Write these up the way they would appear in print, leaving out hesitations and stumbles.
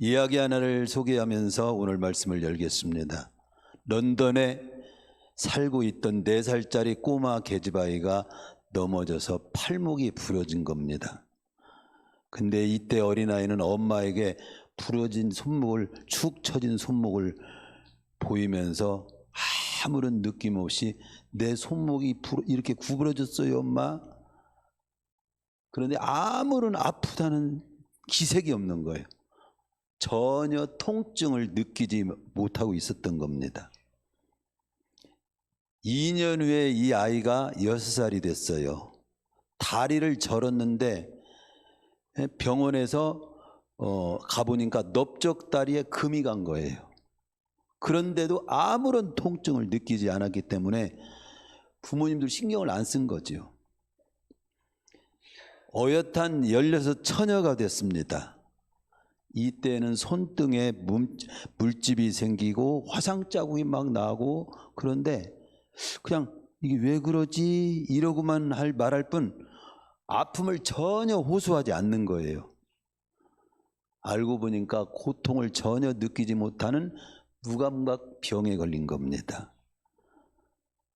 이야기 하나를 소개하면서 오늘 말씀을 열겠습니다. 런던에 살고 있던 4살짜리 꼬마 계집아이가 넘어져서 팔목이 부러진 겁니다. 근데 이때 어린아이는 엄마에게 부러진 손목을, 축 처진 손목을 보이면서 아무런 느낌 없이 내 손목이 이렇게 구부러졌어요, 엄마. 그런데 아무런 아프다는 기색이 없는 거예요. 전혀 통증을 느끼지 못하고 있었던 겁니다. 2년 후에 이 아이가 6살이 됐어요. 다리를 절었는데 병원에서 가보니까 넓적다리에 금이 간 거예요. 그런데도 아무런 통증을 느끼지 않았기 때문에 부모님들 신경을 안 쓴 거죠. 어엿한 16 처녀가 됐습니다. 이때는 손등에 물집이 생기고 화상 자국이 막 나고, 그런데 그냥 이게 왜 그러지 이러고만 말할 뿐 아픔을 전혀 호소하지 않는 거예요. 알고 보니까 고통을 전혀 느끼지 못하는 무감각 병에 걸린 겁니다.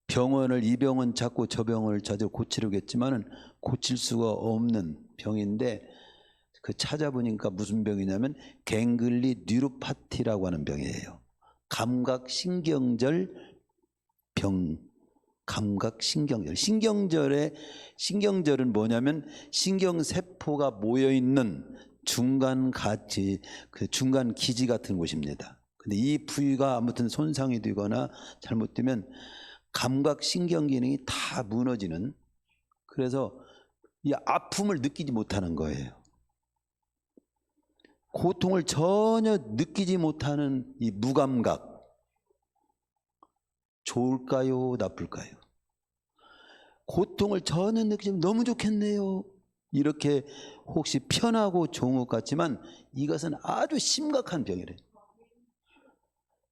병원을 이 병원 찾고 저 병원을 찾아 고치려겠지만은 고칠 수가 없는 병인데, 그 찾아보니까 무슨 병이냐면 갱글리 뉴로파티라고 하는 병이에요. 감각신경절 병. 감각신경절. 신경절은 뭐냐면 신경세포가 모여있는 중간 기지 같은 곳입니다. 근데 이 부위가 아무튼 손상이 되거나 잘못되면 감각신경 기능이 다 무너지는, 그래서 이 아픔을 느끼지 못하는 거예요. 고통을 전혀 느끼지 못하는 이 무감각, 좋을까요, 나쁠까요? 고통을 전혀 느끼면 너무 좋겠네요, 이렇게 혹시 편하고 좋은 것 같지만 이것은 아주 심각한 병이래요.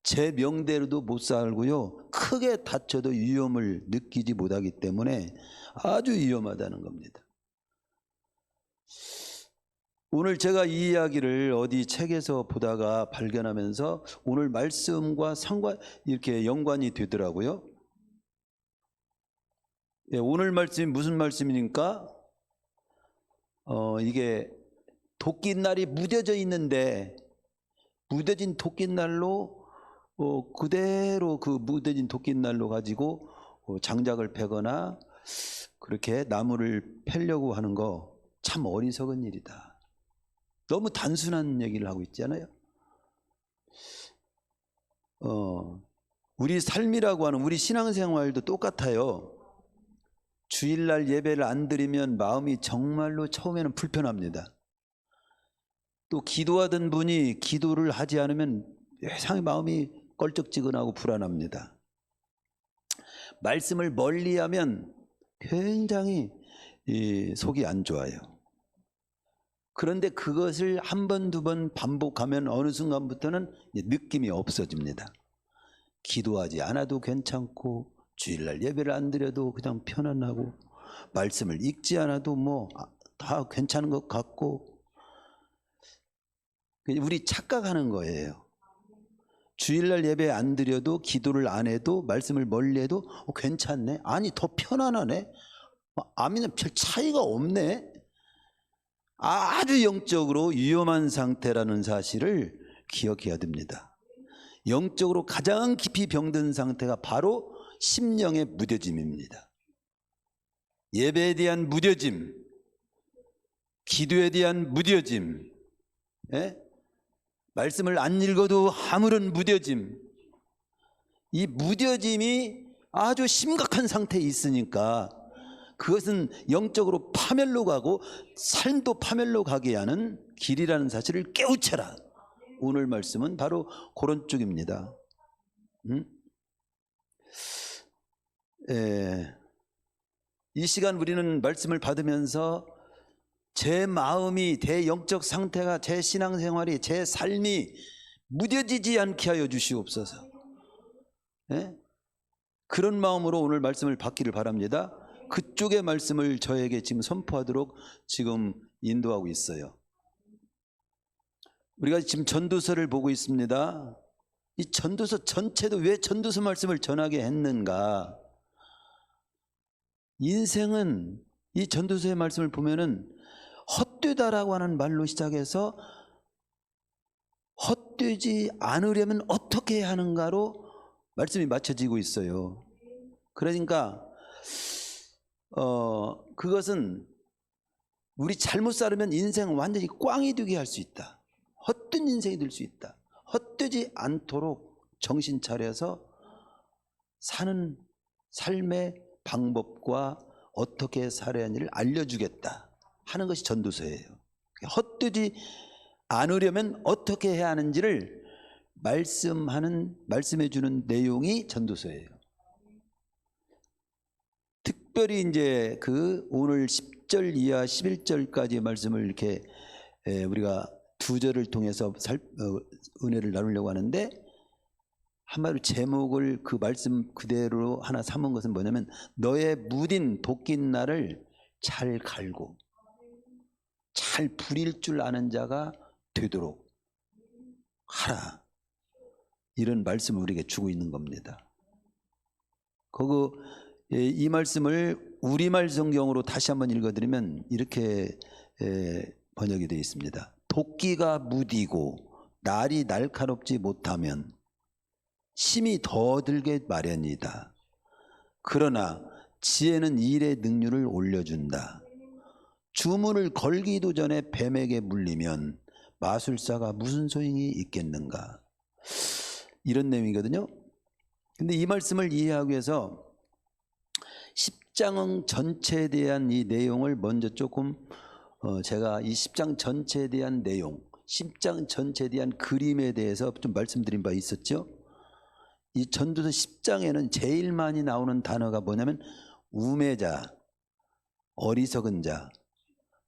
제 명대로도 못 살고요, 크게 다쳐도 위험을 느끼지 못하기 때문에 아주 위험하다는 겁니다. 오늘 제가 이 이야기를 어디 책에서 보다가 발견하면서 오늘 말씀과 이렇게 연관이 되더라고요. 예, 오늘 말씀이 무슨 말씀이니까 이게 도끼날이 무뎌져 있는데, 무뎌진 도끼날로 그대로 그 무뎌진 도끼날로 가지고 장작을 패거나 그렇게 나무를 패려고 하는 거 참 어리석은 일이다. 너무 단순한 얘기를 하고 있잖아요. 우리 삶이라고 하는 우리 신앙생활도 똑같아요. 주일날 예배를 안 드리면 마음이 정말로 처음에는 불편합니다. 또 기도하던 분이 기도를 하지 않으면 세상에 마음이 껄쩍지근하고 불안합니다. 말씀을 멀리하면 굉장히 속이 안 좋아요. 그런데 그것을 한 번, 두 번 반복하면 어느 순간부터는 느낌이 없어집니다. 기도하지 않아도 괜찮고, 주일날 예배를 안 드려도 그냥 편안하고, 말씀을 읽지 않아도 뭐 다 괜찮은 것 같고, 우리 착각하는 거예요. 주일날 예배 안 드려도, 기도를 안 해도, 말씀을 멀리 해도 괜찮네, 아니 더 편안하네, 아멘은 별 차이가 없네, 아주 영적으로 위험한 상태라는 사실을 기억해야 됩니다. 영적으로 가장 깊이 병든 상태가 바로 심령의 무뎌짐입니다. 예배에 대한 무뎌짐, 기도에 대한 무뎌짐, 말씀을 안 읽어도 아무런 무뎌짐, 이 무뎌짐이 아주 심각한 상태에 있으니까 그것은 영적으로 파멸로 가고 삶도 파멸로 가게 하는 길이라는 사실을 깨우쳐라. 오늘 말씀은 바로 그런 쪽입니다. 이 시간 우리는 말씀을 받으면서 제 마음이, 제 영적 상태가, 제 신앙생활이, 제 삶이 무뎌지지 않게 하여 주시옵소서. 그런 마음으로 오늘 말씀을 받기를 바랍니다. 그쪽의 말씀을 저에게 지금 선포하도록 지금 인도하고 있어요. 우리가 지금 전도서를 보고 있습니다. 이 전도서 전체도 왜 전도서 말씀을 전하게 했는가? 인생은 이 전도서의 말씀을 보면은 헛되다라고 하는 말로 시작해서 헛되지 않으려면 어떻게 해야 하는가로 말씀이 맞춰지고 있어요. 그러니까 그것은 우리 잘못 살으면 인생은 완전히 꽝이 되게 할 수 있다. 헛된 인생이 될 수 있다. 헛되지 않도록 정신 차려서 사는 삶의 방법과 어떻게 살아야 하는지를 알려주겠다 하는 것이 전도서예요. 헛되지 않으려면 어떻게 해야 하는지를 말씀해 주는 내용이 전도서예요. 특별히 이제 그 오늘 10절 이하 11절까지의 말씀을 이렇게 우리가 두 절을 통해서 은혜를 나누려고 하는데, 한마디로 제목을 그 말씀 그대로 하나 삼은 것은 뭐냐면 너의 무딘 도낀 날을 잘 갈고 잘 부릴 줄 아는 자가 되도록 하라, 이런 말씀을 우리에게 주고 있는 겁니다. 이 말씀을 우리말 성경으로 다시 한번 읽어드리면 이렇게 번역이 되어 있습니다. 도끼가 무디고 날이 날카롭지 못하면 힘이 더 들게 마련이다. 그러나 지혜는 일의 능률을 올려준다. 주문을 걸기도 전에 뱀에게 물리면 마술사가 무슨 소용이 있겠는가. 이런 내용이거든요. 근데 이 말씀을 이해하기 위해서 10장 전체에 대한 이 내용을 먼저 조금 제가 이 10장 전체에 대한 내용, 10장 전체에 대한 그림에 대해서 좀 말씀드린 바 있었죠. 이 전도서 10장에는 제일 많이 나오는 단어가 뭐냐면 우매자, 어리석은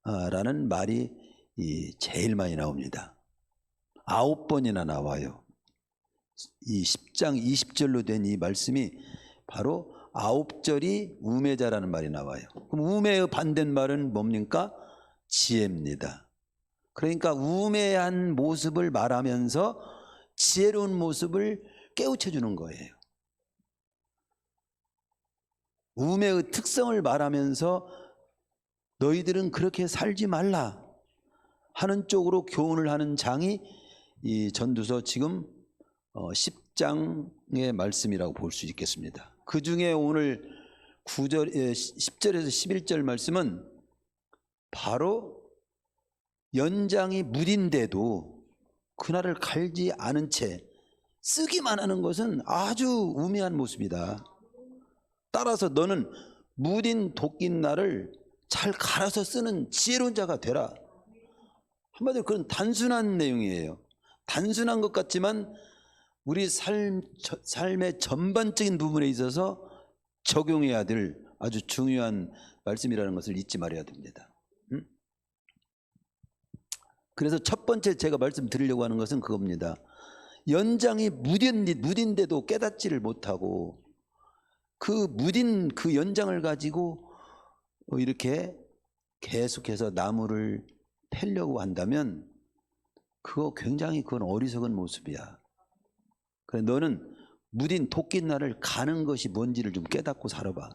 자라는 말이 제일 많이 나옵니다. 9번이나 나와요. 이 10장 20절로 된 이 말씀이 바로 9절이 우매자라는 말이 나와요. 그럼 우매의 반대말은 뭡니까? 지혜입니다. 그러니까 우매한 모습을 말하면서 지혜로운 모습을 깨우쳐 주는 거예요. 우매의 특성을 말하면서 너희들은 그렇게 살지 말라 하는 쪽으로 교훈을 하는 장이 이 전도서 지금 10장의 말씀이라고 볼 수 있겠습니다. 그 중에 오늘 10절에서 11절 말씀은 바로 연장이 무딘데도 그날을 갈지 않은 채 쓰기만 하는 것은 아주 우매한 모습이다. 따라서 너는 무딘 도낀 날을 잘 갈아서 쓰는 지혜로운 자가 되라. 한마디로 그런 단순한 내용이에요. 단순한 것 같지만 우리 삶의 전반적인 부분에 있어서 적용해야 될 아주 중요한 말씀이라는 것을 잊지 말아야 됩니다. 그래서 첫 번째 제가 말씀드리려고 하는 것은 그겁니다. 연장이 무딘데도 깨닫지를 못하고 그 무딘 그 연장을 가지고 이렇게 계속해서 나무를 패려고 한다면 그건 어리석은 모습이야. 그래, 너는 무딘 도낀 날을 가는 것이 뭔지를 좀 깨닫고 살아봐.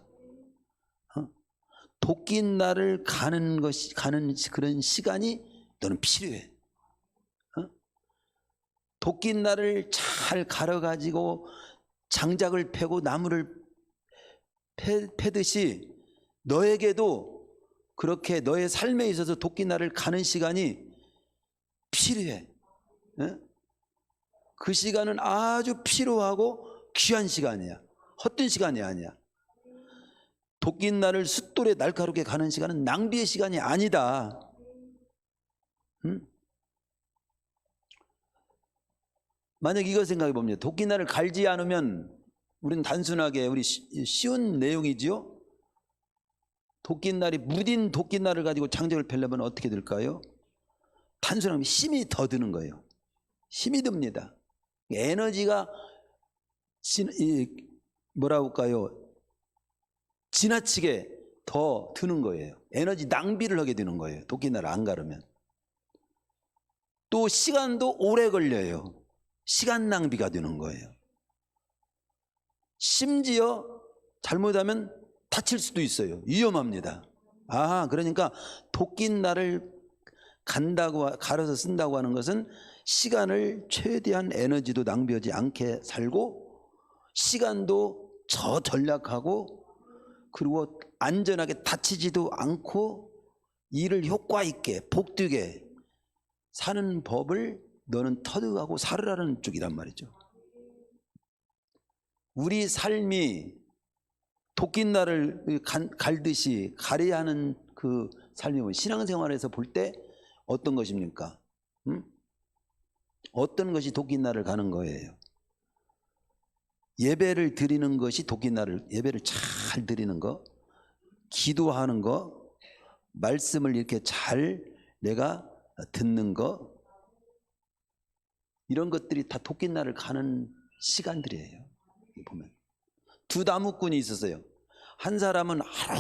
도낀 날을 가는 그런 시간이 너는 필요해. 도낀 날을 잘 갈아가지고 장작을 패고 나무를 패듯이 너에게도 그렇게 너의 삶에 있어서 도낀 날을 가는 시간이 필요해. 그 시간은 아주 필요하고 귀한 시간이야. 헛된 시간이 아니야. 도낀 날을 숫돌에 날카롭게 가는 시간은 낭비의 시간이 아니다. 만약 이거 생각해 봅니다. 도끼 날을 갈지 않으면 우리는 단순하게 우리 쉬운 내용이지요. 도끼 날이 무딘 도끼 날을 가지고 장작을 펴려면 어떻게 될까요? 단순하면 힘이 더 드는 거예요. 힘이 듭니다. 에너지가 뭐라고 할까요? 지나치게 더 드는 거예요. 에너지 낭비를 하게 되는 거예요. 도끼 날을 안 가르면. 또 시간도 오래 걸려요. 시간 낭비가 되는 거예요. 심지어 잘못하면 다칠 수도 있어요. 위험합니다. 그러니까 도끼날을 갈아서 쓴다고 하는 것은 시간을 최대한 에너지도 낭비하지 않게 살고 시간도 전략하고 그리고 안전하게 다치지도 않고 일을 효과 있게 복되게 사는 법을 너는 터득하고 살으라는 쪽이란 말이죠. 우리 삶이 도끼날을 갈듯이 가려야 하는 그 삶이 신앙생활에서 볼 때 어떤 것입니까? 어떤 것이 도끼날을 가는 거예요? 예배를 드리는 것이 예배를 잘 드리는 거, 기도하는 거, 말씀을 이렇게 잘 내가 듣는 거, 이런 것들이 다 도끼날을 가는 시간들이에요. 보면 두 나무꾼이 있었어요. 한 사람은 하루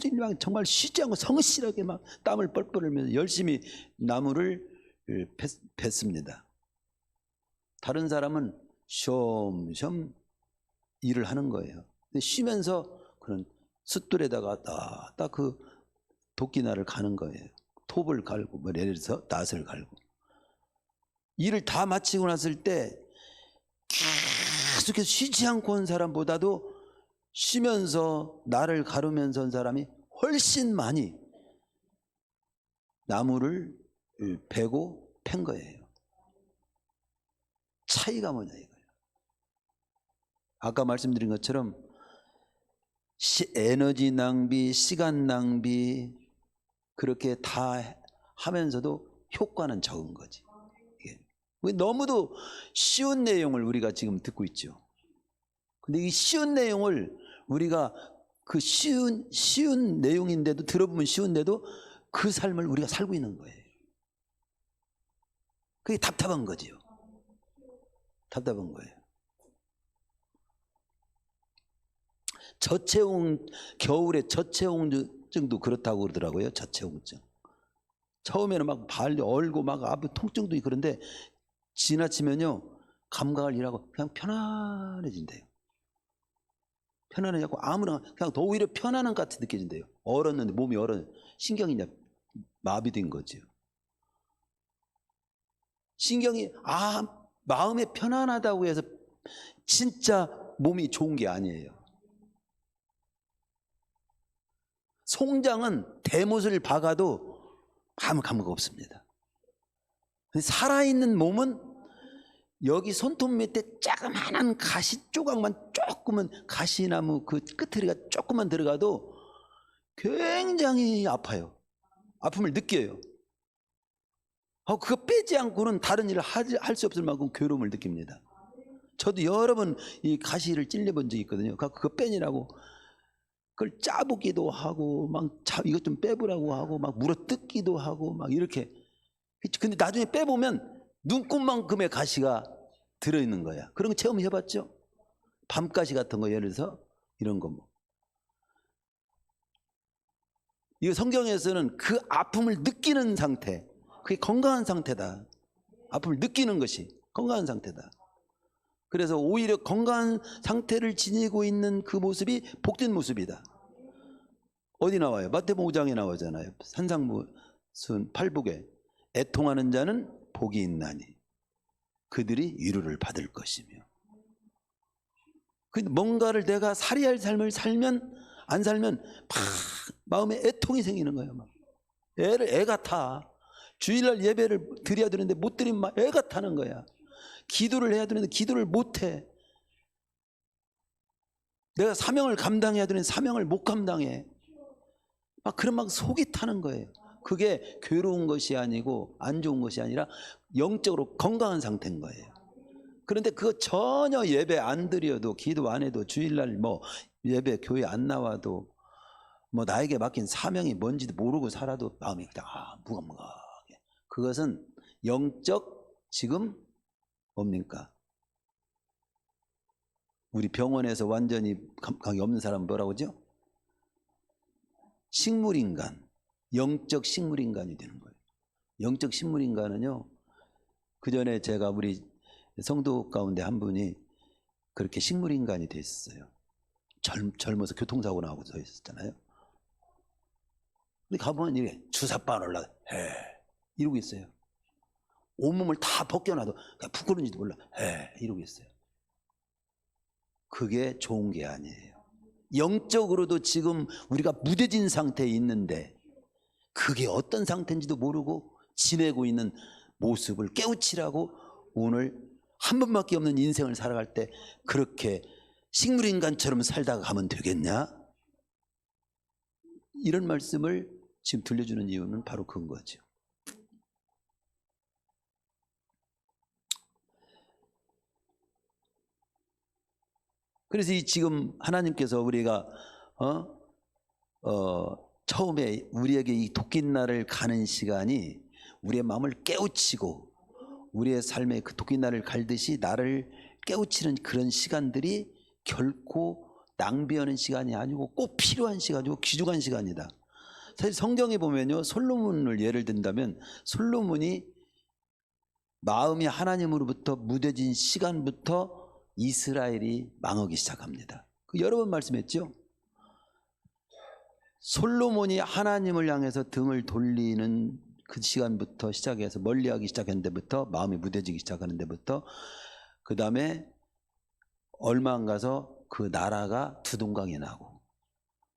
종일 정말 쉬지 않고 성실하게 막 땀을 뻘뻘 흘리면서 열심히 나무를 뱄습니다. 다른 사람은 쉬엄쉬엄 일을 하는 거예요. 근데 쉬면서 그런 숫돌에다가 딱 그 도끼날을 가는 거예요. 톱을 갈고 뭐 예를 들어서 낫을 갈고 일을 다 마치고 났을 때 계속해서 쉬지 않고 온 사람보다도 쉬면서 날을 가르면서 온 사람이 훨씬 많이 나무를 베고 팬 거예요. 차이가 뭐냐 이거예요. 아까 말씀드린 것처럼 에너지 낭비, 시간 낭비 그렇게 다 하면서도 효과는 적은 거지. 너무도 쉬운 내용을 우리가 지금 듣고 있죠. 근데 이 쉬운 내용을 우리가 그 쉬운 내용인데도 들어보면 쉬운데도 그 삶을 우리가 살고 있는 거예요. 그게 답답한 거지요. 답답한 거예요. 겨울에 저체온증도 그렇다고 그러더라고요. 저체온증. 처음에는 막 발 얼고 막 앞에 통증도 있고 그런데 지나치면요 감각을 잃어가고 그냥 편안해진대요. 편안해지고 아무나 그냥 더 오히려 편안한 것 같이 느껴진대요. 얼었는데 몸이 신경이 이제 마비된 거죠. 신경이 마음에 편안하다고 해서 진짜 몸이 좋은 게 아니에요. 송장은 대못을 박아도 아무 감각 없습니다. 살아있는 몸은 여기 손톱 밑에 자그마한 가시 조각만 조금은 가시나무 그 끝트리가 조금만 들어가도 굉장히 아파요. 아픔을 느껴요. 그거 빼지 않고는 다른 일을 할 수 없을 만큼 괴로움을 느낍니다. 저도 여러 번 이 가시를 찔려본 적이 있거든요. 그거 빼니라고 그걸 짜보기도 하고 막 이것 좀 빼보라고 하고 막 물어뜯기도 하고 막 이렇게. 근데 나중에 빼보면 눈곱만큼의 가시가 들어있는 거야. 그런 거 체험해봤죠? 밤가시 같은 거 예를 들어서 이런 거 뭐. 이거 성경에서는 그 아픔을 느끼는 상태, 그게 건강한 상태다. 아픔을 느끼는 것이 건강한 상태다. 그래서 오히려 건강한 상태를 지니고 있는 그 모습이 복된 모습이다. 어디 나와요? 마태복음 5장에 나오잖아요. 산상무슨 팔복에 애통하는 자는 복이 있나니 그들이 위로를 받을 것이며. 뭔가를 내가 살해할 삶을 살면 안 살면 막 마음에 애통이 생기는 거예요. 막 애가 타. 주일날 예배를 드려야 되는데 못 드리면 막 애가 타는 거야. 기도를 해야 되는데 기도를 못 해. 내가 사명을 감당해야 되는데 사명을 못 감당해. 막 속이 타는 거예요. 그게 괴로운 것이 아니고 안 좋은 것이 아니라 영적으로 건강한 상태인 거예요. 그런데 그거 전혀 예배 안 드려도 기도 안 해도 주일날 뭐 예배 교회 안 나와도 뭐 나에게 맡긴 사명이 뭔지도 모르고 살아도 마음이 무감무하게. 그것은 영적 지금 뭡니까? 우리 병원에서 완전히 감각이 없는 사람은 뭐라고 하죠? 식물인간, 영적 식물인간이 되는 거예요. 영적 식물인간은요 그 전에 제가 우리 성도 가운데 한 분이 그렇게 식물인간이 됐어요. 젊어서 교통사고 나고 서 있었잖아요. 근데 가보면 이게 주사바늘 올라 이러고 있어요. 온몸을 다 벗겨놔도 부끄러운지도 몰라 이러고 있어요. 그게 좋은 게 아니에요. 영적으로도 지금 우리가 무뎌진 상태에 있는데 그게 어떤 상태인지도 모르고 지내고 있는 모습을 깨우치라고 오늘 한 번밖에 없는 인생을 살아갈 때 그렇게 식물인간처럼 살다가 가면 되겠냐? 이런 말씀을 지금 들려주는 이유는 바로 그런 거죠. 그래서 지금 하나님께서 우리가 처음에 우리에게 이 도끼날을 가는 시간이 우리의 마음을 깨우치고 우리의 삶에 그 도끼날을 갈듯이 나를 깨우치는 그런 시간들이 결코 낭비하는 시간이 아니고 꼭 필요한 시간이고 귀중한 시간이다. 사실 성경에 보면요, 솔로몬을 예를 든다면 솔로몬이 마음이 하나님으로부터 무뎌진 시간부터 이스라엘이 망하기 시작합니다. 여러 번 말씀했죠. 솔로몬이 하나님을 향해서 등을 돌리는 그 시간부터 시작해서 멀리하기 시작한 데부터 마음이 무뎌지기 시작하는 데부터 그 다음에 얼마 안 가서 그 나라가 두동강이 나고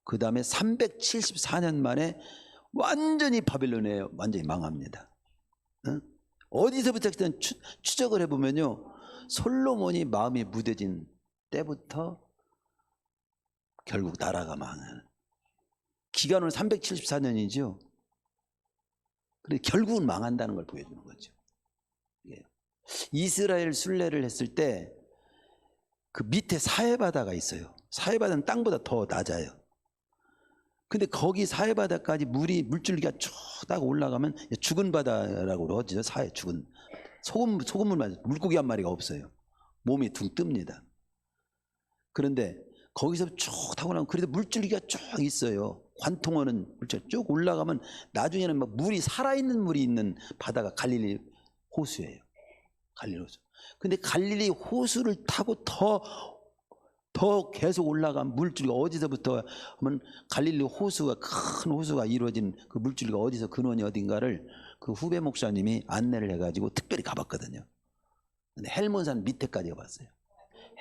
그 다음에 374년 만에 완전히 바빌론에 완전히 망합니다. 어디서부터 추적을 해보면요, 솔로몬이 마음이 무뎌진 때부터 결국 나라가 망하는 기간은 374년이죠. 그런데 결국은 망한다는 걸 보여주는 거죠. 이스라엘 순례를 했을 때 그 밑에 사해바다가 있어요. 사해바다는 땅보다 더 낮아요. 근데 거기 사해바다까지 물줄기가 쭉 딱 올라가면 죽은 바다라고 그러죠. 사해 죽은 소금물만 물고기 한 마리가 없어요. 몸이 둥 뜹니다. 그런데 거기서 쭉 타고 나면 그래도 물줄기가 쭉 있어요. 관통하는 물줄기 쭉 올라가면 나중에는 막 물이 살아있는 물이 있는 바다가 갈릴리 호수예요. 갈릴리 호수. 근데 갈릴리 호수를 타고 더 계속 올라간 물줄기가 어디서부터 하면 갈릴리 호수가 큰 호수가 이루어진 그 물줄기가 어디서 근원이 어딘가를 그 후배 목사님이 안내를 해가지고 특별히 가봤거든요. 근데 헬몬산 밑에까지 가봤어요.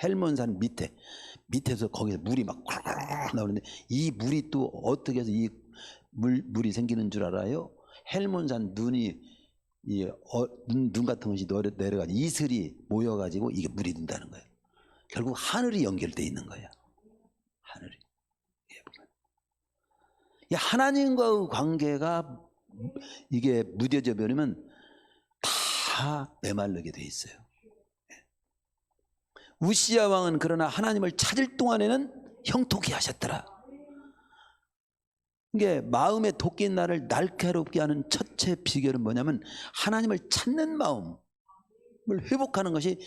헬몬산 밑에서 거기서 물이 막 나오는데 이 물이 또 어떻게 해서 이 물이 생기는 줄 알아요? 헬몬산 눈 같은 것이 내려가지고 이슬이 모여가지고 이게 물이 든다는 거예요. 결국 하늘이 연결되어 있는 거야. 하늘이. 하나님과의 관계가 이게 무뎌져 버리면 다 메말르게 돼 있어요. 우시야 왕은 그러나 하나님을 찾을 동안에는 형통케 하셨더라. 이게 마음의 도끼날을 날카롭게 하는 첫째 비결은 뭐냐면 하나님을 찾는 마음을 회복하는 것이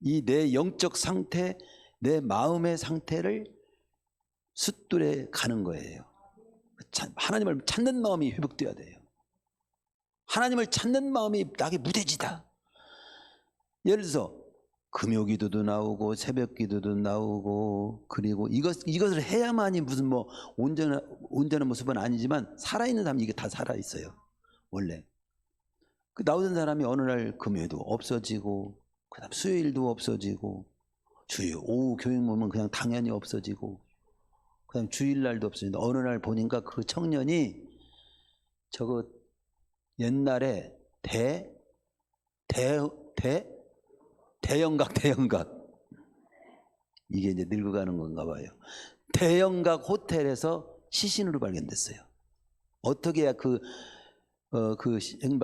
이 내 영적 상태, 내 마음의 상태를 숫돌에 가는 거예요. 하나님을 찾는 마음이 회복돼야 돼요. 하나님을 찾는 마음이 나에게 무뎌지다. 예를 들어서 금요기도도 나오고 새벽기도도 나오고 그리고 이것을 해야만이 무슨 뭐 온전한 모습은 아니지만 살아있는 사람이 이게 다 살아있어요. 원래 그 나오던 사람이 어느 날 금요일도 없어지고 그 다음 수요일도 없어지고 주일 오후 교육 보면 그냥 당연히 없어지고 그 다음 주일날도 없어지는데 어느 날 보니까 그 청년이 저거 옛날에 대형각 이게 이제 늙어가는 건가 봐요. 대형각 호텔에서 시신으로 발견됐어요. 어떻게 해야 그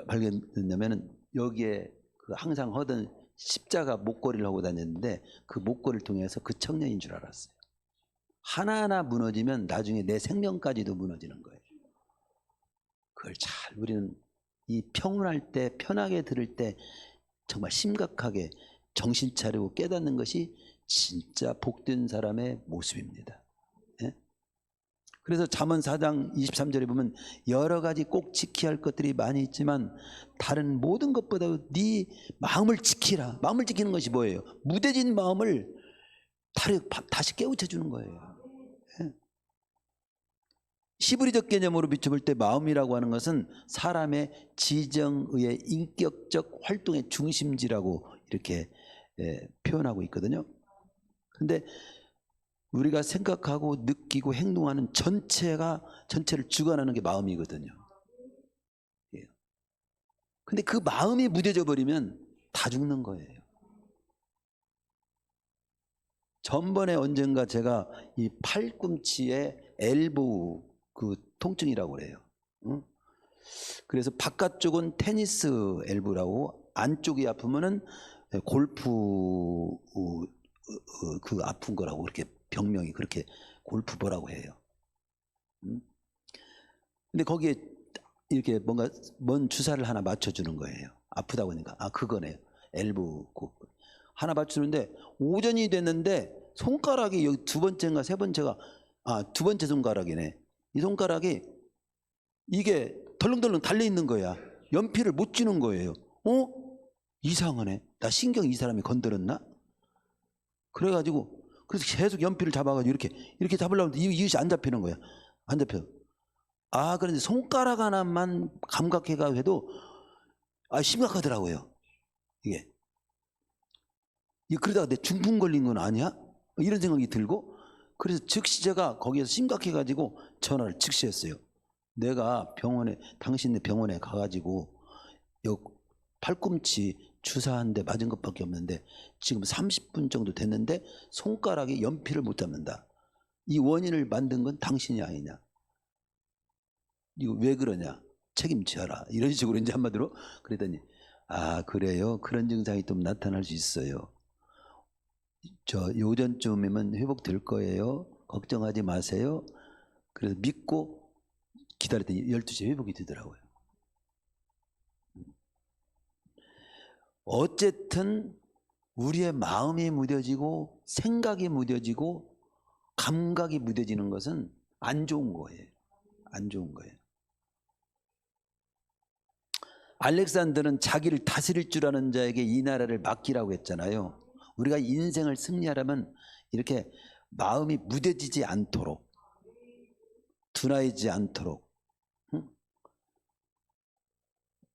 발견됐냐면은 여기에 그 항상 하던 십자가 목걸이를 하고 다녔는데 그 목걸이를 통해서 그 청년인 줄 알았어요. 하나하나 무너지면 나중에 내 생명까지도 무너지는 거예요. 그걸 잘 우리는 이 평온할 때 편하게 들을 때 정말 심각하게 정신 차리고 깨닫는 것이 진짜 복된 사람의 모습입니다. 예? 그래서 잠언 4장 23절에 보면 여러 가지 꼭 지켜야 할 것들이 많이 있지만 다른 모든 것보다 네 마음을 지키라. 마음을 지키는 것이 뭐예요? 무뎌진 마음을 다시 깨우쳐 주는 거예요. 시브리적 개념으로 비춰볼 때 마음이라고 하는 것은 사람의 지정의의 인격적 활동의 중심지라고 이렇게 표현하고 있거든요. 그런데 우리가 생각하고 느끼고 행동하는 전체를 주관하는 게 마음이거든요. 근데 그 마음이 무뎌져 버리면 다 죽는 거예요. 전번에 언젠가 제가 이 팔꿈치에 엘보우 그 통증이라고 그래요. 응? 그래서 바깥쪽은 테니스 엘보라고 안쪽이 아프면은 골프 그 아픈 거라고 그렇게 병명이 그렇게 골프보라고 해요. 응? 근데 거기에 이렇게 뭔가 먼 주사를 하나 맞춰주는 거예요. 아프다고 하니까 아 그거네요. 엘보 하나 맞추는데 오전이 됐는데 손가락이 여기 두 번째인가 세 번째가 두 번째 손가락이네. 이 손가락이 이게 덜렁덜렁 달려 있는 거야. 연필을 못 쥐는 거예요. 이상하네. 나 신경 이 사람이 건드렸나? 그래가지고 그래서 계속 연필을 잡아가지고 이렇게 잡으려고 하는데 이것이 안 잡히는 거야. 안 잡혀. 그런데 손가락 하나만 감각해가 해도 심각하더라고요. 이게 그러다가 내 중풍 걸린 건 아니야? 이런 생각이 들고 그래서 즉시 제가 거기에서 심각해가지고 전화를 즉시 했어요. 내가 당신네 병원에 가가지고 팔꿈치 주사 한 대 맞은 것밖에 없는데 지금 30분 정도 됐는데 손가락에 연필을 못 잡는다. 이 원인을 만든 건 당신이 아니냐. 이거 왜 그러냐. 책임져라. 이런 식으로 이제 한마디로 그랬더니 그래요. 그런 증상이 좀 나타날 수 있어요. 요전쯤이면 회복될 거예요. 걱정하지 마세요. 그래서 믿고 기다렸더니 12시에 회복이 되더라고요. 어쨌든 우리의 마음이 무뎌지고 생각이 무뎌지고 감각이 무뎌지는 것은 안 좋은 거예요. 안 좋은 거예요. 알렉산더는 자기를 다스릴 줄 아는 자에게 이 나라를 맡기라고 했잖아요. 우리가 인생을 승리하려면 이렇게 마음이 무뎌지지 않도록 둔하지 않도록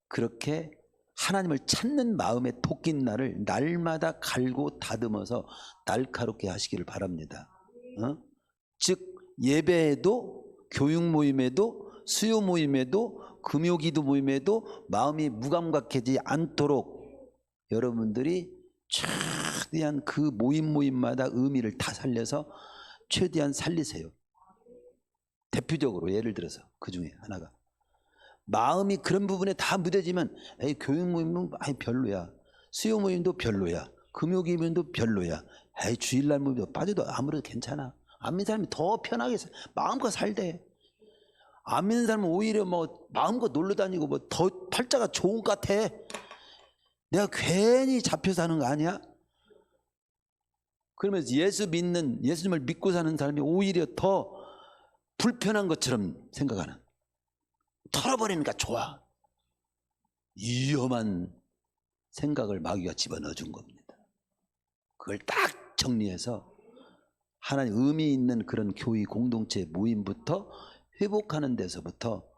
그렇게 하나님을 찾는 마음의 토끼날을 날마다 갈고 다듬어서 날카롭게 하시기를 바랍니다. 즉 예배에도 교육 모임에도 수요 모임에도 금요기도 모임에도 마음이 무감각해지지 않도록 여러분들이 최대한 그 모임마다 의미를 다 살려서 최대한 살리세요. 대표적으로 예를 들어서 그 중에 하나가 마음이 그런 부분에 다 무뎌지면 교육 모임은 별로야. 수요 모임도 별로야. 금요기 모임도 별로야. 주일날 모임도 빠져도 아무래도 괜찮아. 안 믿는 사람이 더 편하게 마음껏 살대. 안 믿는 사람은 오히려 마음껏 놀러 다니고 더 팔자가 좋은 것 같아. 내가 괜히 잡혀 사는 거 아니야? 그러면서 예수님을 믿고 사는 사람이 오히려 더 불편한 것처럼 생각하는. 털어버리니까 좋아. 위험한 생각을 마귀가 집어넣어 준 겁니다. 그걸 딱 정리해서 하나님 의미 있는 그런 교회 공동체 모임부터 회복하는 데서부터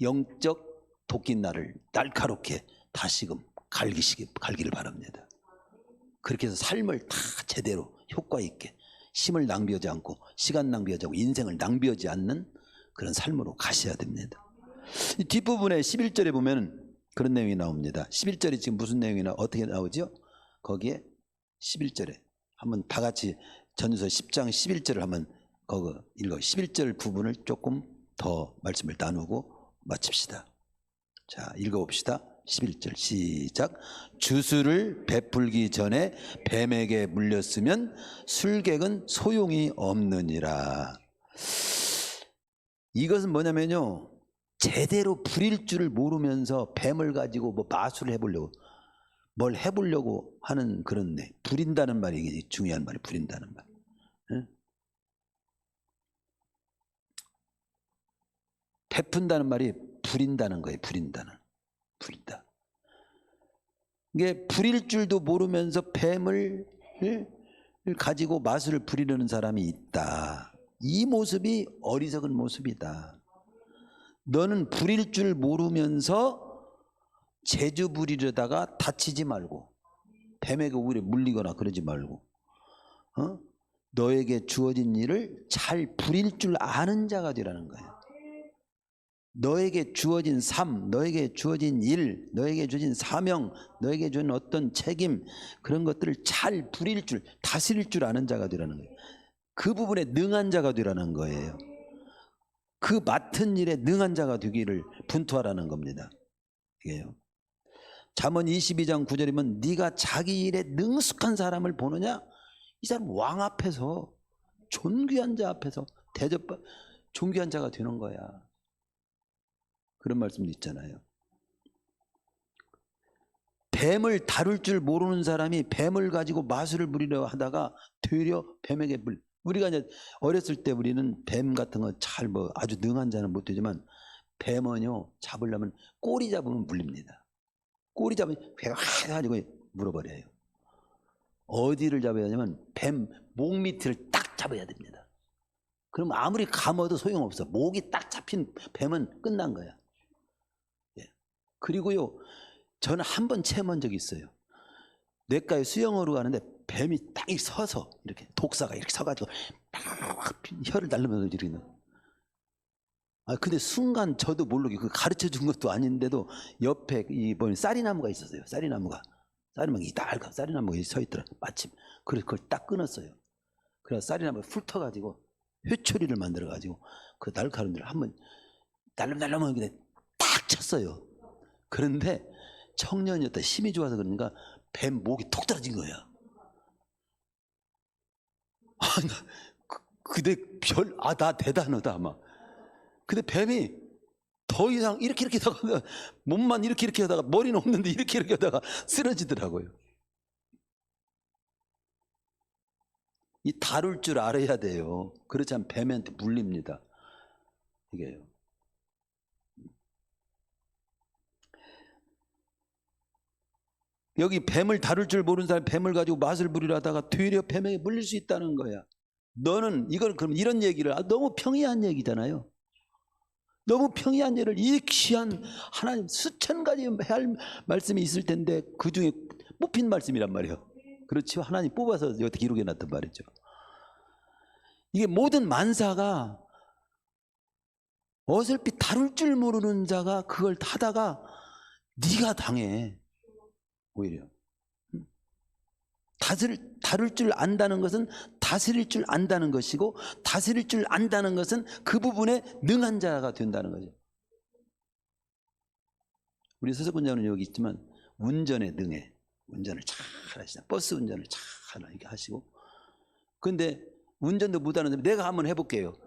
영적 도끼날을 날카롭게 다시금 갈기를 바랍니다. 그렇게 해서 삶을 다 제대로 효과 있게 힘을 낭비하지 않고 시간 낭비하지 않고 인생을 낭비하지 않는 그런 삶으로 가셔야 됩니다. 이 뒷부분에 11절에 보면 그런 내용이 나옵니다. 11절이 지금 무슨 내용이나 어떻게 나오죠? 거기에 11절에 한번 다 같이 전서 10장 11절을 한번 읽어. 11절 부분을 조금 더 말씀을 나누고 마칩시다. 자, 읽어봅시다. 11절 시작. 주술을 베풀기 전에 뱀에게 물렸으면 술객은 소용이 없느니라. 이것은 뭐냐면요, 제대로 부릴 줄을 모르면서 뱀을 가지고 마술을 해보려고 뭘 해보려고 하는 그런 부린다는 말이 이게 중요한 말이 부린다는 말. 응? 베푼다는 말이 부린다는 거예요. 부린다. 이게 부릴 줄도 모르면서 뱀을 가지고 마술을 부리려는 사람이 있다. 이 모습이 어리석은 모습이다. 너는 부릴 줄 모르면서 재주 부리려다가 다치지 말고 뱀에게 오히려 물리거나 그러지 말고 너에게 주어진 일을 잘 부릴 줄 아는 자가 되라는 거예요. 너에게 주어진 삶, 너에게 주어진 일, 너에게 주어진 사명, 너에게 주어진 어떤 책임, 그런 것들을 잘 부릴 줄, 다스릴 줄 아는 자가 되라는 거예요. 그 부분에 능한 자가 되라는 거예요. 그 맡은 일에 능한 자가 되기를 분투하라는 겁니다. 이게요. 잠언 22장 9절이면 네가 자기 일에 능숙한 사람을 보느냐? 이 사람 왕 앞에서, 존귀한 자 앞에서 대접받 존귀한 자가 되는 거야. 그런 말씀도 있잖아요. 뱀을 다룰 줄 모르는 사람이 뱀을 가지고 마술을 부리려 하다가 되려 뱀에게 우리가 이제 어렸을 때 우리는 뱀 같은 거 잘 아주 능한 자는 못 되지만 뱀은요 잡으려면 꼬리 잡으면 물립니다. 꼬리 잡으면 배가 확 가지고 물어버려요. 어디를 잡아야 하냐면 뱀 목 밑을 딱 잡아야 됩니다. 그럼 아무리 감아도 소용없어. 목이 딱 잡힌 뱀은 끝난 거야. 그리고요 저는 한 번 체험한 적이 있어요. 냇가에 수영하러 가는데 뱀이 딱 서서 이렇게 독사가 이렇게 서가지고 막 혀를 날르면서 이렇게. 근데 순간 저도 모르게 그 가르쳐 준 것도 아닌데도 옆에 이 쌀이나무가 있었어요. 쌀이나무가 딱 쌀이나무가 서 있더라. 마침 그래서 그걸 딱 끊었어요. 그래서 쌀이나무를 훑어가지고 회초리를 만들어가지고 그 날카로운 한번 날름날름하게 그냥 딱 쳤어요. 그런데 청년이었다. 힘이 좋아서 그러니까 뱀 목이 톡 떨어진 거야. 근데 나 대단하다 아마. 근데 뱀이 더 이상 이렇게 하다가 몸만 이렇게 하다가 머리는 없는데 이렇게 하다가 쓰러지더라고요. 이 다룰 줄 알아야 돼요. 그렇지 않으면 뱀한테 물립니다. 이게요. 여기 뱀을 다룰 줄 모르는 사람이 뱀을 가지고 맛을 부리려 하다가 되려 뱀에게 물릴 수 있다는 거야. 너는 이걸 그럼 이런 얘기를 너무 평이한 얘기잖아요. 너무 평이한 일을 이 귀한 하나님 수천 가지 해야 할 말씀이 있을 텐데 그 중에 뽑힌 말씀이란 말이에요. 그렇죠. 하나님 뽑아서 어떻게 기록해 놨단 말이죠. 이게 모든 만사가 어설피 다룰 줄 모르는 자가 그걸 하다가 네가 당해. 오히려 다룰 줄 안다는 것은 다스릴 줄 안다는 것이고 다스릴 줄 안다는 것은 그 부분에 능한 자가 된다는 거죠. 우리 서석군장은 여기 있지만 운전에 능해. 운전을 잘 하시잖아요. 버스 운전을 잘 이렇게 하시고. 그런데 운전도 못하는데 내가 한번 해볼게요.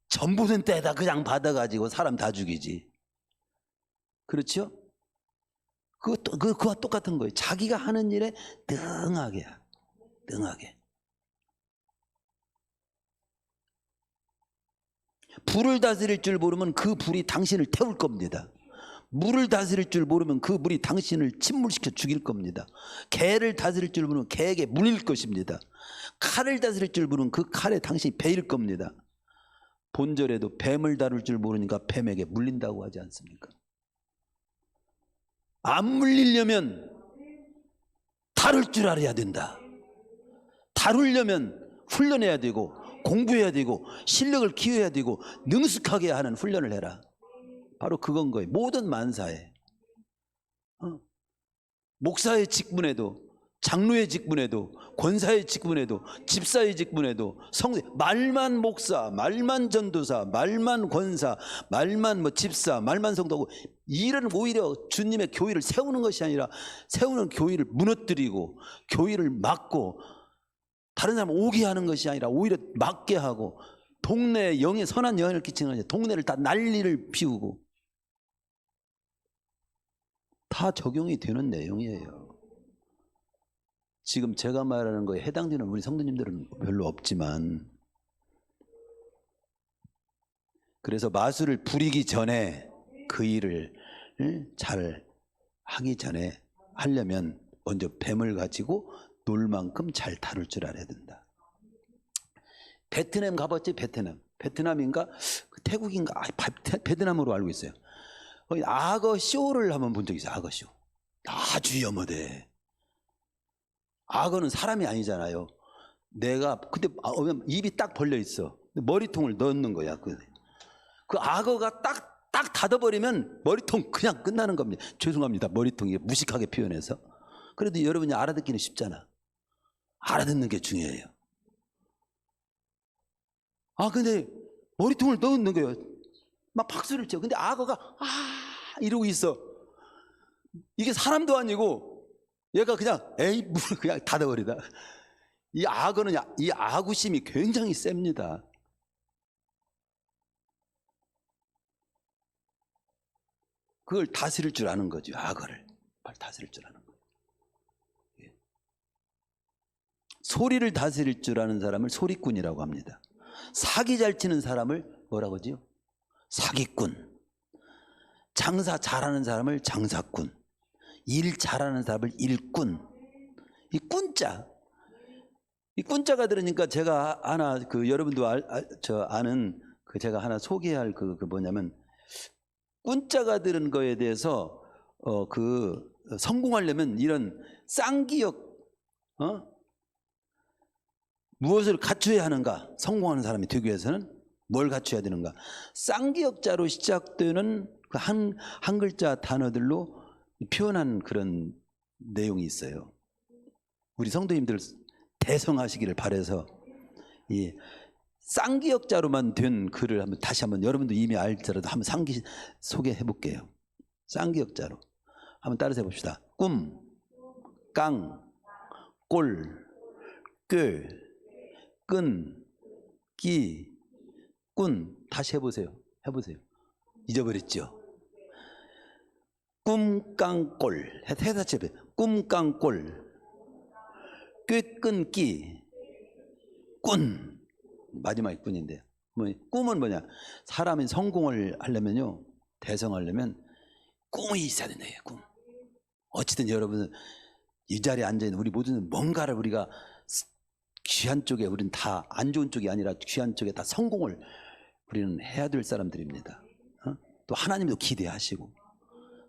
전부는 떼다 그냥 받아가지고 사람 다 죽이지. 그렇죠? 그와 똑같은 거예요. 자기가 하는 일에 능하게. 불을 다스릴 줄 모르면 그 불이 당신을 태울 겁니다. 물을 다스릴 줄 모르면 그 물이 당신을 침몰시켜 죽일 겁니다. 개를 다스릴 줄 모르면 개에게 물릴 것입니다. 칼을 다스릴 줄 모르면 그 칼에 당신이 베일 겁니다. 본절에도 뱀을 다룰 줄 모르니까 뱀에게 물린다고 하지 않습니까? 안 물리려면 다룰 줄 알아야 된다. 다루려면 훈련해야 되고 공부해야 되고 실력을 키워야 되고 능숙하게 하는 훈련을 해라. 바로 그건 거예요. 모든 만사에. 목사의 직분에도 장로의 직분에도 권사의 직분에도 집사의 직분에도 말만 목사, 말만 전도사, 말만 권사, 말만 집사, 말만 성도고 일은 오히려 주님의 교회를 세우는 것이 아니라 세우는 교회를 무너뜨리고 교회를 막고 다른 사람 오게 하는 것이 아니라 오히려 막게 하고 동네에 선한 영향을 끼치는 것이 동네를 다 난리를 피우고 다 적용이 되는 내용이에요. 지금 제가 말하는 거에 해당되는 우리 성도님들은 별로 없지만 그래서 마술을 부리기 전에 그 일을 잘 하기 전에 하려면 먼저 뱀을 가지고 놀 만큼 잘 다룰 줄 알아야 된다. 베트남 가봤지? 베트남인가 태국인가 베트남으로 알고 있어요. 거기 악어 쇼를 한번 본 적 있어요. 악어 쇼. 아주 위험하대. 악어는 사람이 아니잖아요. 내가 근데 입이 딱 벌려 있어. 머리통을 넣는 거야. 그 악어가 딱 닫아버리면 머리통 그냥 끝나는 겁니다. 죄송합니다. 머리통이 무식하게 표현해서. 그래도 여러분이 알아듣기는 쉽잖아. 알아듣는 게 중요해요. 근데 머리통을 넣는 거예요. 막 박수를 쳐. 근데 악어가 이러고 있어. 이게 사람도 아니고 얘가 그냥 에이 그냥 닫아버리다. 이 악어는 이 아구심이 굉장히 셉니다. 그걸 다스릴 줄 아는 거죠. 악어를 다스릴 줄 아는 거예요. 소리를 다스릴 줄 아는 사람을 소리꾼이라고 합니다. 사기 잘 치는 사람을 뭐라고 하지요? 사기꾼. 장사 잘하는 사람을 장사꾼. 일 잘하는 사람을 일꾼. 이 꾼자. 이 꾼자가 들으니까 제가 하나 여러분도 아는 제가 하나 소개할 뭐냐면 꾼자가 들은 거에 대해서 성공하려면 이런 쌍기역 무엇을 갖춰야 하는가? 성공하는 사람이 되기 위해서는 뭘 갖춰야 되는가? 쌍기역자로 시작되는 그 한 글자 단어들로 표현한 그런 내용이 있어요. 우리 성도님들 대성하시기를 바라서 이 쌍기역자로만 된 글을 다시 한번 여러분도 이미 알더라도 한번 소개해 볼게요. 쌍기역자로 한번 따라서 해봅시다. 꿈, 깡, 꼴, 꾀, 끈, 끼, 꾼. 다시 해보세요. 잊어버렸죠? 꿈, 깡, 꼴. 해다치 꿈, 깡, 꼴. 꾀, 끈, 끼, 꾼. 마지막에 꾼인데 꿈은 뭐냐? 사람이 성공을 하려면요, 대성하려면 꿈이 있어야 된다. 꿈. 어쨌든 여러분은 이 자리에 앉아있는 우리 모두는 뭔가를 우리가 귀한 쪽에, 우리는 다 안 좋은 쪽이 아니라 귀한 쪽에 다 성공을 우리는 해야 될 사람들입니다. 또 하나님도 기대하시고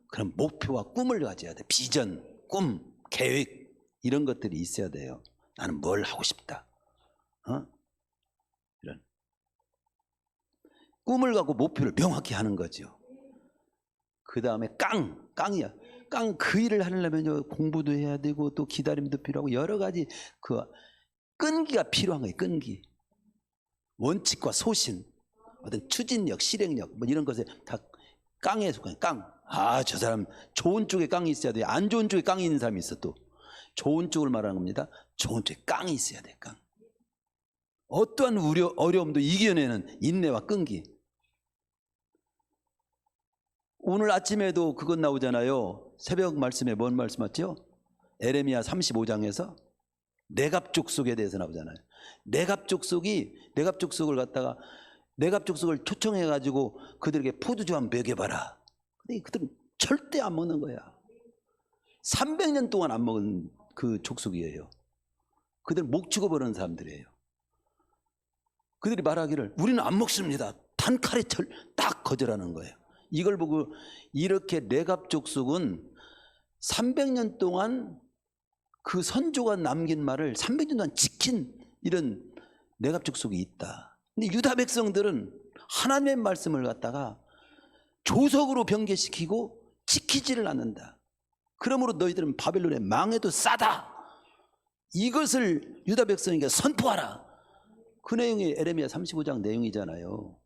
그런 목표와 꿈을 가져야 돼. 비전, 꿈, 계획 이런 것들이 있어야 돼요. 나는 뭘 하고 싶다. 이런 꿈을 갖고 목표를 명확히 하는 거죠. 그 다음에 깡이야. 그 일을 하려면 공부도 해야 되고 또 기다림도 필요하고 여러 가지 끈기가 필요한 거예요. 끈기. 원칙과 소신, 어떤 추진력, 실행력 뭐 이런 것에 다 깡에 속한 깡. 저 사람 좋은 쪽에 깡이 있어야 돼요. 안 좋은 쪽에 깡이 있는 사람이 있어. 또 좋은 쪽을 말하는 겁니다. 좋은 쪽에 깡이 있어야 돼. 깡. 어떠한 어려움도 이겨내는 인내와 끈기. 오늘 아침에도 그것 나오잖아요. 새벽 말씀에 뭔 말씀 왔죠? 에레미야 35장에서 내갑족속에 대해서 나오잖아요. 내갑족속을 갖다가 내갑족속을 초청해가지고 그들에게 포도주 한번 먹여봐라. 근데 그들은 절대 안 먹는 거야. 300년 동안 안 먹은 그 족속이에요. 그들은 목 죽어버리는 사람들이에요. 그들이 말하기를 우리는 안 먹습니다. 단칼에 딱 거절하는 거예요. 이걸 보고 이렇게 내갑족속은 300년 동안 그 선조가 남긴 말을 300년 동안 지킨 이런 내갑족속이 있다. 근데 유다 백성들은 하나님의 말씀을 갖다가 조석으로 변개시키고 지키지를 않는다. 그러므로 너희들은 바벨론의 망해도 싸다. 이것을 유다 백성에게 선포하라. 그 내용이 에레미야 35장 내용이잖아요.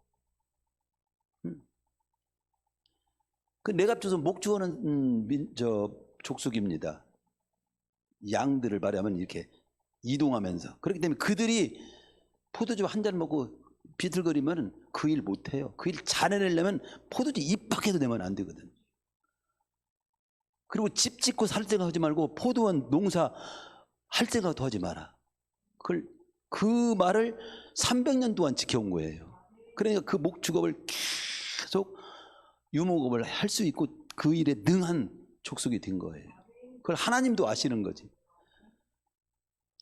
그 내갑족속은 목주어는 족속입니다. 양들을 말하면 이렇게 이동하면서. 그렇기 때문에 그들이 포도주 한 잔 먹고 비틀거리면 그 일 못해요. 그 일 잘해내려면 포도주 입 밖에도 내면 안 되거든. 그리고 집 짓고 살 생각하지 말고 포도원 농사 할 생각도 하지 마라. 그 말을 300년 동안 지켜온 거예요. 그러니까 그 목축업을 계속 유목업을 할 수 있고 그 일에 능한 족속이 된 거예요. 그걸 하나님도 아시는 거지.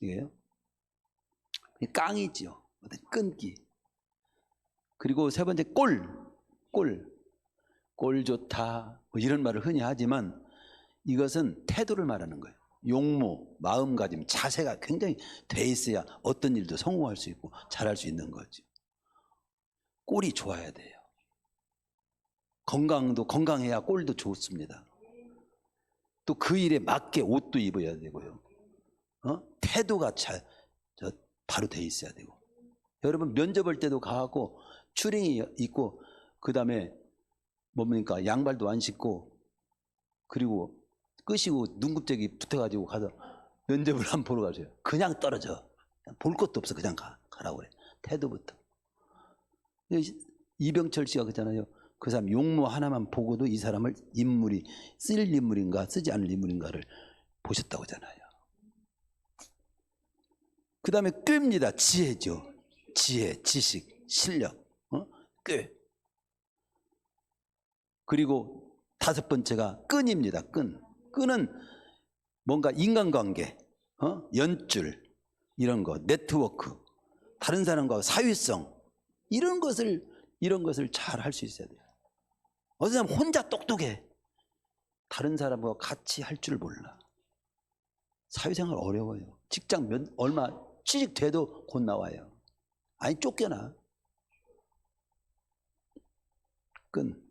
이게요. 깡이죠. 어떤 끈기. 그리고 세 번째 꼴 좋다 뭐 이런 말을 흔히 하지만 이것은 태도를 말하는 거예요. 용모, 마음가짐, 자세가 굉장히 돼 있어야 어떤 일도 성공할 수 있고 잘할 수 있는 거죠. 꼴이 좋아야 돼요. 건강해야 꼴도 좋습니다. 또 그 일에 맞게 옷도 입어야 되고요. 태도가 바로 돼 있어야 되고. 여러분 면접 볼 때도 가고 추링이 있고 그 다음에 뭡니까 양발도 안 신고 그리고 끄시고 눈곱재기 붙어가지고 가서 면접을 안 보러 가세요. 그냥 떨어져. 그냥 볼 것도 없어. 그냥 가라고 그래. 태도부터. 이병철 씨가 그러잖아요. 그 사람 용모 하나만 보고도 이 사람을 쓸 인물인가 쓰지 않을 인물인가를 보셨다고 하잖아요. 그 다음에 꾀입니다. 지혜죠. 지혜, 지식, 실력, 꾀. 그리고 다섯 번째가 끈입니다. 끈은 뭔가 인간관계, 연줄, 이런 거, 네트워크, 다른 사람과 사회성, 이런 것을 잘 할 수 있어야 돼요. 어떤 사람 혼자 똑똑해. 다른 사람과 같이 할 줄 몰라. 사회생활 어려워요. 직장 얼마 취직돼도 곧 나와요. 아니 쫓겨나. 끈.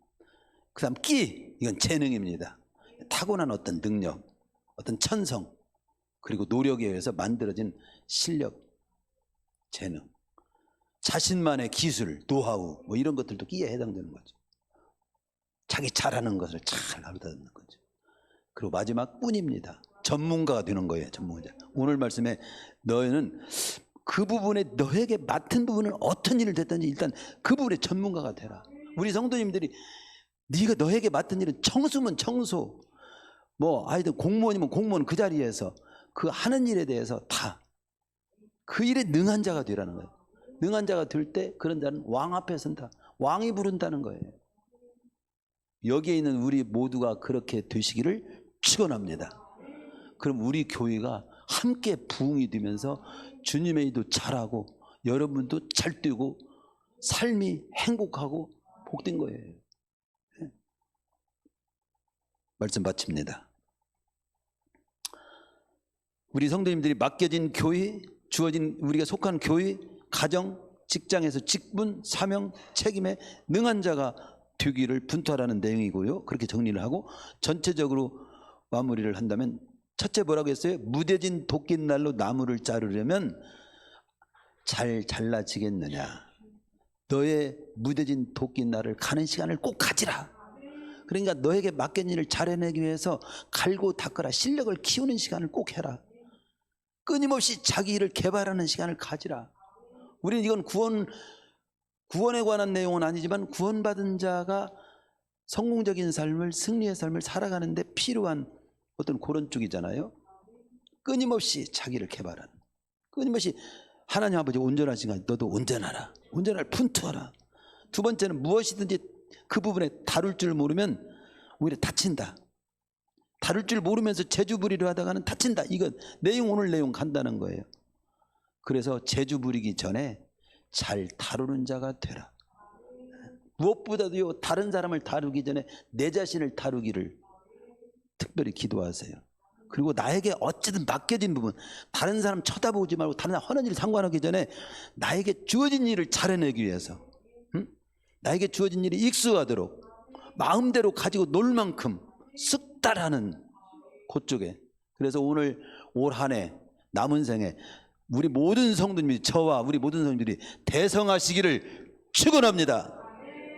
그 다음 끼. 이건 재능입니다. 타고난 어떤 능력, 어떤 천성, 그리고 노력에 의해서 만들어진 실력, 재능, 자신만의 기술, 노하우 뭐 이런 것들도 끼에 해당되는 거죠. 자기 잘하는 것을 잘 알아듣는 거죠. 그리고 마지막 꾼입니다. 전문가가 되는 거예요. 전문가. 오늘 말씀에 너희는 그 부분에 너에게 맡은 부분은 어떤 일을 됐든지 일단 그 부분에 전문가가 되라. 우리 성도님들이 네가 너에게 맡은 일은 청소면 청소, 뭐 아이들 공무원이면 공무원 그 자리에서 그 하는 일에 대해서 다 그 일에 능한 자가 되라는 거예요. 능한 자가 될 때 그런 자는 왕 앞에 선다. 왕이 부른다는 거예요. 여기에 있는 우리 모두가 그렇게 되시기를 축원합니다. 그럼 우리 교회가 함께 부흥이 되면서 주님의 일도 잘하고 여러분도 잘 되고 삶이 행복하고 복된 거예요. 말씀 마칩니다. 우리 성도님들이 맡겨진 교회, 주어진 우리가 속한 교회, 가정, 직장에서 직분, 사명, 책임에 능한 자가 되기를 분투하라는 내용이고요. 그렇게 정리를 하고 전체적으로 마무리를 한다면 첫째 뭐라고 했어요? 무뎌진 도끼날로 나무를 자르려면 잘 잘라지겠느냐. 너의 무뎌진 도끼날을 가는 시간을 꼭 가지라. 그러니까 너에게 맡긴 일을 잘 해내기 위해서 갈고 닦아라. 실력을 키우는 시간을 꼭 해라. 끊임없이 자기 일을 개발하는 시간을 가지라. 우리는 이건 구원에 관한 내용은 아니지만 구원받은 자가 성공적인 삶을, 승리의 삶을 살아가는데 필요한 어떤 그런 쪽이잖아요. 끊임없이 자기를 개발하는, 끊임없이 하나님 아버지 온전하신 가 너도 온전하라. 온전할 분투하라. 두 번째는 무엇이든지 그 부분에 다룰 줄 모르면 오히려 다친다. 다룰 줄 모르면서 재주 부리려 하다가는 다친다. 이건 오늘 내용 간다는 거예요. 그래서 재주 부리기 전에 잘 다루는 자가 되라. 무엇보다도요, 다른 사람을 다루기 전에 내 자신을 다루기를 특별히 기도하세요. 그리고 나에게 어쨌든 맡겨진 부분, 다른 사람 쳐다보지 말고 다른 사람 하는 일 상관하기 전에 나에게 주어진 일을 잘 해내기 위해서, 나에게 주어진 일이 익숙하도록 마음대로 가지고 놀 만큼 쓱달하는 그쪽에. 그래서 오늘 올 한 해 남은 생에 우리 모든 성도님이, 저와 우리 모든 성도님들이 대성하시기를 축원합니다.